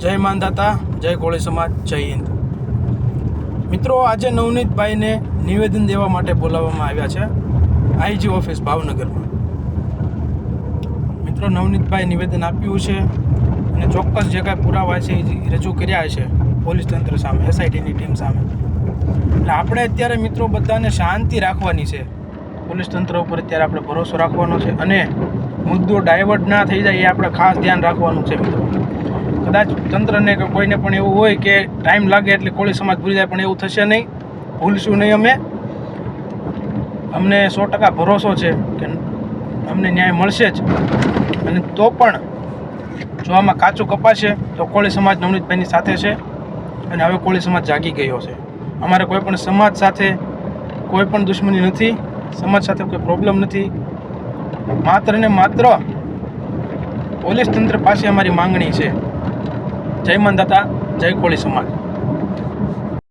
જય માનદાતા, જય કોળી સમાજ, જય હિન્દ. મિત્રો, આજે નવનીતભાઈને નિવેદન દેવા માટે બોલાવવામાં આવ્યા છે આઈજી ઓફિસ ભાવનગરમાં. મિત્રો, નવનીતભાઈ નિવેદન આપ્યું છે અને ચોક્કસ જે કાંઈ પુરાવા છે એ રજૂ કર્યા છે પોલીસ તંત્ર સામે, એસઆઈટીની ટીમ સામે. એટલે આપણે અત્યારે મિત્રો બધાને શાંતિ રાખવાની છે. પોલીસ તંત્ર ઉપર અત્યારે આપણે ભરોસો રાખવાનો છે અને મુદ્દો ડાયવર્ટ ના થઈ જાય એ આપણે ખાસ ધ્યાન રાખવાનું છે મિત્રો. કદાચ તંત્રને કે કોઈને પણ એવું હોય કે ટાઈમ લાગે એટલે કોળી સમાજ ભૂલી જાય, પણ એવું થશે નહીં, ભૂલશું નહીં અમે. અમને 100% ભરોસો છે કે અમને ન્યાય મળશે જ. અને તો પણ જો આમાં કાચું કપાશે તો કોળી સમાજ નવનીતભાઈની સાથે છે અને હવે કોળી સમાજ જાગી ગયો છે. અમારે કોઈ પણ સમાજ સાથે કોઈ પણ દુશ્મની નથી, સમાજ સાથે કોઈ પ્રોબ્લેમ નથી. માત્ર ને માત્ર પોલીસ તંત્ર પાસે અમારી માંગણી છે. જય માનદાતા, જય કોળી સમાજ.